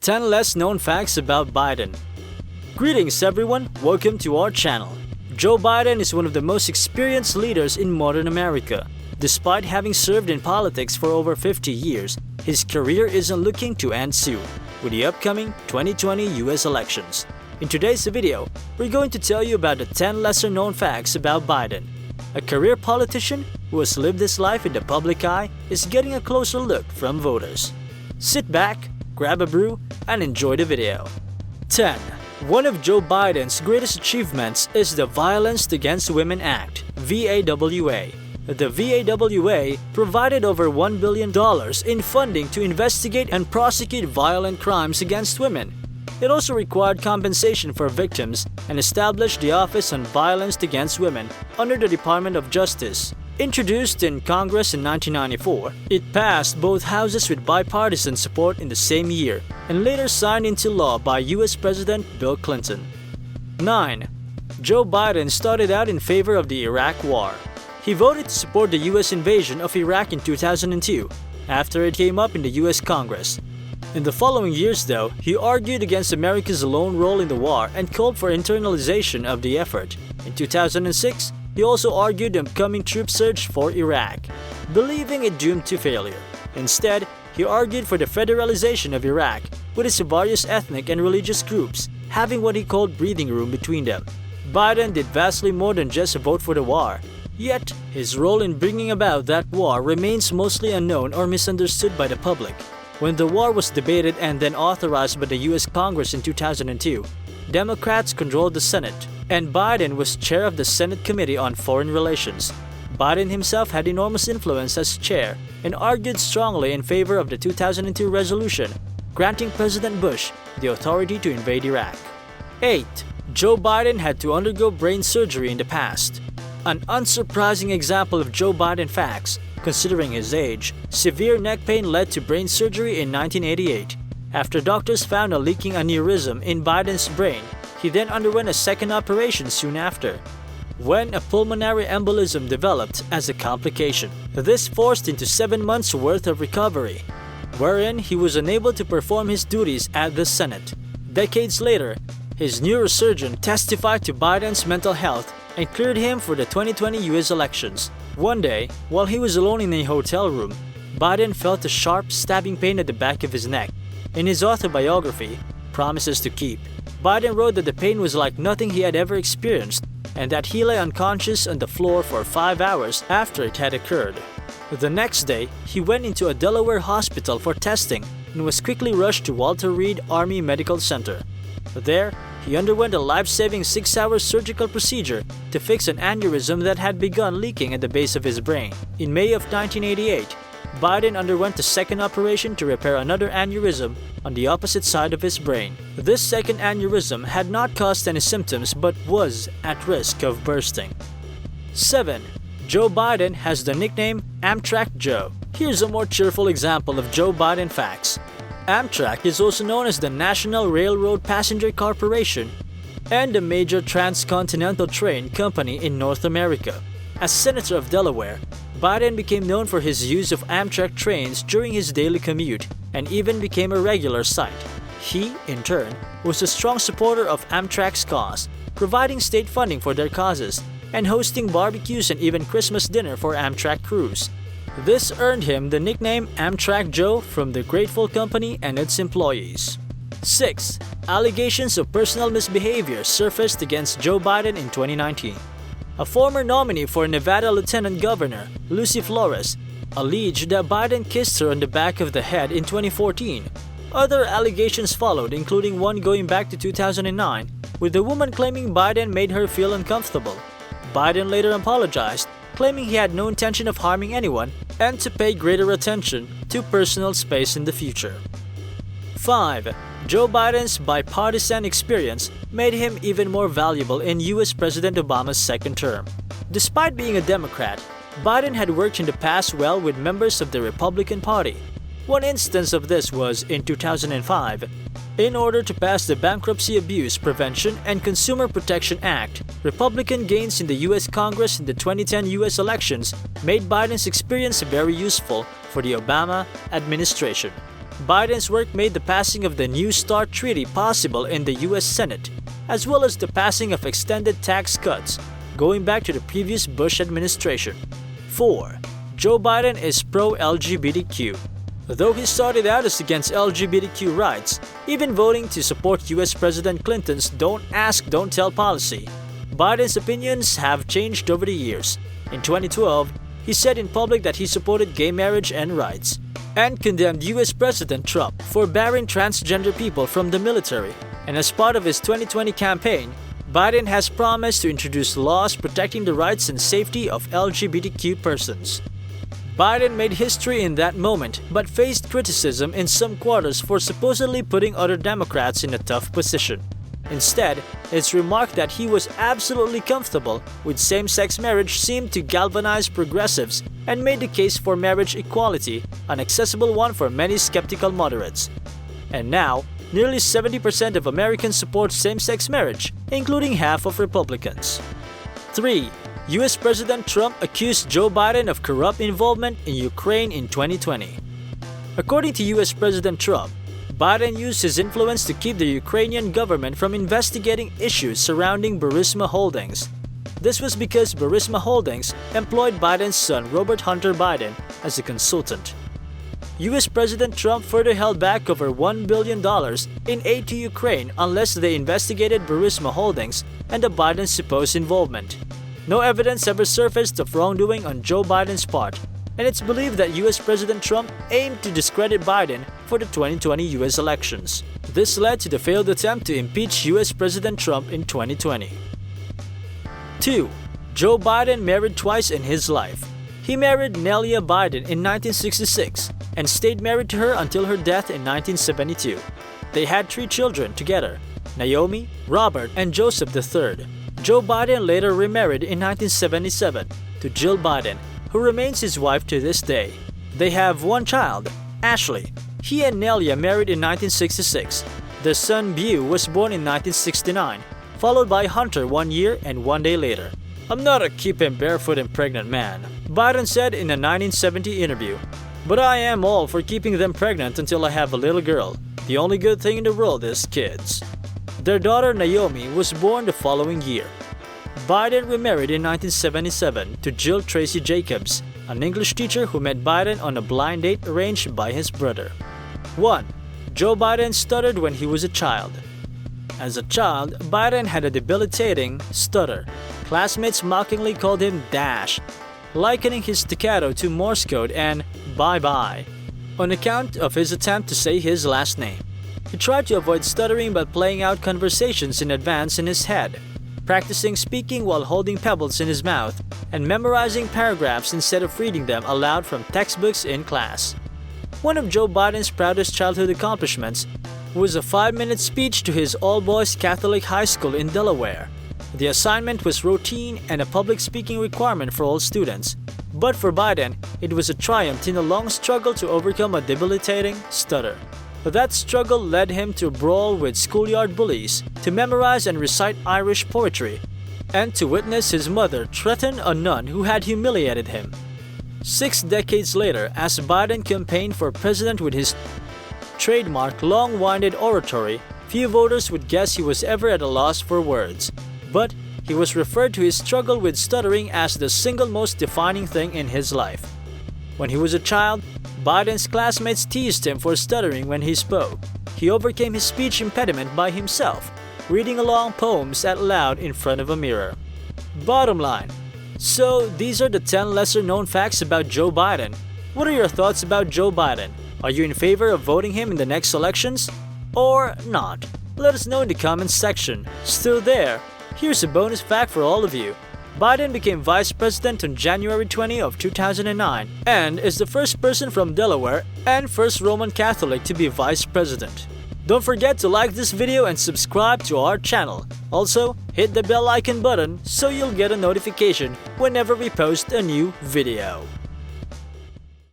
10 less known facts about Biden. Greetings everyone, welcome to our channel. Joe Biden is one of the most experienced leaders in modern America. Despite having served in politics for over 50 years, his career isn't looking to end soon with the upcoming 2020 US elections. In today's video, we're going to tell you about the 10 lesser known facts about Biden. A career politician who has lived his life in the public eye is getting a closer look from voters. Sit back, grab a brew, and enjoy the video. 10. One of Joe Biden's greatest achievements is the Violence Against Women Act, VAWA. The VAWA provided over $1 billion in funding to investigate and prosecute violent crimes against women. It also required compensation for victims and established the Office on Violence Against Women under the Department of Justice. Introduced in Congress in 1994, it passed both houses with bipartisan support in the same year and later signed into law by US President Bill Clinton. 9. Joe Biden started out in favor of the Iraq War. He voted to support the US invasion of Iraq in 2002 after it came up in the US Congress. In the following years, though, he argued against America's lone role in the war and called for internalization of the effort. In 2006, he also argued the upcoming troop surge for Iraq, believing it doomed to failure. Instead, he argued for the federalization of Iraq, with its various ethnic and religious groups having what he called breathing room between them. Biden did vastly more than just vote for the war. Yet, his role in bringing about that war remains mostly unknown or misunderstood by the public. When the war was debated and then authorized by the US Congress in 2002, Democrats controlled the Senate, and Biden was chair of the Senate Committee on Foreign Relations. Biden himself had enormous influence as chair and argued strongly in favor of the 2002 resolution granting President Bush the authority to invade Iraq. 8. Joe Biden had to undergo brain surgery in the past. An unsurprising example of Joe Biden facts, considering his age, severe neck pain led to brain surgery in 1988. After doctors found a leaking aneurysm in Biden's brain, he then underwent a second operation soon after, when a pulmonary embolism developed as a complication. This forced into 7 months' worth of recovery, wherein he was unable to perform his duties at the Senate. Decades later, his neurosurgeon testified to Biden's mental health and cleared him for the 2020 US elections. One day, while he was alone in a hotel room, Biden felt a sharp stabbing pain at the back of his neck. In his autobiography, Promises to Keep, Biden wrote that the pain was like nothing he had ever experienced and that he lay unconscious on the floor for 5 hours after it had occurred. The next day, he went into a Delaware hospital for testing and was quickly rushed to Walter Reed Army Medical Center. There, he underwent a life-saving 6-hour surgical procedure to fix an aneurysm that had begun leaking at the base of his brain. In May of 1988, Biden underwent a second operation to repair another aneurysm on the opposite side of his brain. This second aneurysm had not caused any symptoms but was at risk of bursting. 7. Joe Biden has the nickname Amtrak Joe. Here's a more cheerful example of Joe Biden facts. Amtrak is also known as the National Railroad Passenger Corporation and a major transcontinental train company in North America. As Senator of Delaware, Biden became known for his use of Amtrak trains during his daily commute and even became a regular sight. He, in turn, was a strong supporter of Amtrak's cause, providing state funding for their causes and hosting barbecues and even Christmas dinner for Amtrak crews. This earned him the nickname Amtrak Joe from the Grateful Company and its employees. 6. Allegations of personal misbehavior surfaced against Joe Biden in 2019. A former nominee for Nevada Lieutenant Governor, Lucy Flores, alleged that Biden kissed her on the back of the head in 2014. Other allegations followed, including one going back to 2009, with the woman claiming Biden made her feel uncomfortable. Biden later apologized, claiming he had no intention of harming anyone and to pay greater attention to personal space in the future. 5. Joe Biden's bipartisan experience made him even more valuable in US President Obama's second term. Despite being a Democrat, Biden had worked in the past well with members of the Republican Party. One instance of this was in 2005. In order to pass the Bankruptcy Abuse Prevention and Consumer Protection Act, Republican gains in the US Congress in the 2010 US elections made Biden's experience very useful for the Obama administration. Biden's work made the passing of the New START Treaty possible in the US Senate, as well as the passing of extended tax cuts, going back to the previous Bush administration. 4. Joe Biden is pro-LGBTQ. Though he started out as against LGBTQ rights, even voting to support US President Clinton's Don't Ask, Don't Tell policy, Biden's opinions have changed over the years. In 2012, he said in public that he supported gay marriage and rights, and condemned US President Trump for barring transgender people from the military. And as part of his 2020 campaign, Biden has promised to introduce laws protecting the rights and safety of LGBTQ persons. Biden made history in that moment, but faced criticism in some quarters for supposedly putting other Democrats in a tough position. Instead, it's remarked that he was absolutely comfortable with same-sex marriage seemed to galvanize progressives and made the case for marriage equality an accessible one for many skeptical moderates. And now, nearly 70% of Americans support same-sex marriage, including half of Republicans. 3. US President Trump accused Joe Biden of corrupt involvement in Ukraine in 2020. According to US President Trump, Biden used his influence to keep the Ukrainian government from investigating issues surrounding Burisma Holdings. This was because Burisma Holdings employed Biden's son Robert Hunter Biden as a consultant. US President Trump further held back over $1 billion in aid to Ukraine unless they investigated Burisma Holdings and the Biden's supposed involvement. No evidence ever surfaced of wrongdoing on Joe Biden's part, and it's believed that US President Trump aimed to discredit Biden for the 2020 US elections. This led to the failed attempt to impeach US President Trump in 2020. 2. Joe Biden married twice in his life. He married Nelia Biden in 1966 and stayed married to her until her death in 1972. They had 3 children together, Naomi, Robert, and Joseph III. Joe Biden later remarried in 1977 to Jill Biden, who remains his wife to this day. They have 1 child, Ashley. He and Nelia married in 1966. Their son Beau was born in 1969, followed by Hunter 1 year and 1 day later. "I'm not a keep him barefoot and pregnant man," Biden said in a 1970 interview. "But I am all for keeping them pregnant until I have a little girl. The only good thing in the world is kids." Their daughter Naomi was born the following year. Biden remarried in 1977 to Jill Tracy Jacobs, an English teacher who met Biden on a blind date arranged by his brother. 1. Joe Biden stuttered when he was a child. As a child, Biden had a debilitating stutter. Classmates mockingly called him Dash, likening his staccato to Morse code and bye-bye, on account of his attempt to say his last name. He tried to avoid stuttering by playing out conversations in advance in his head, practicing speaking while holding pebbles in his mouth, and memorizing paragraphs instead of reading them aloud from textbooks in class. One of Joe Biden's proudest childhood accomplishments was a 5-minute speech to his all-boys Catholic high school in Delaware. The assignment was routine and a public speaking requirement for all students, but for Biden, it was a triumph in a long struggle to overcome a debilitating stutter. That struggle led him to brawl with schoolyard bullies, to memorize and recite Irish poetry, and to witness his mother threaten a nun who had humiliated him. 6 decades later, as Biden campaigned for president with his trademark long-winded oratory, few voters would guess he was ever at a loss for words. But he was referred to his struggle with stuttering as the single most defining thing in his life. When he was a child, Biden's classmates teased him for stuttering when he spoke. He overcame his speech impediment by himself, reading along poems out loud in front of a mirror. Bottom line. So, these are the 10 lesser-known facts about Joe Biden. What are your thoughts about Joe Biden? Are you in favor of voting him in the next elections? Or not? Let us know in the comments section. Still there, here's a bonus fact for all of you. Biden became vice president on January 20 of 2009 and is the first person from Delaware and first Roman Catholic to be vice president. Don't forget to like this video and subscribe to our channel. Also, hit the bell icon button so you'll get a notification whenever we post a new video.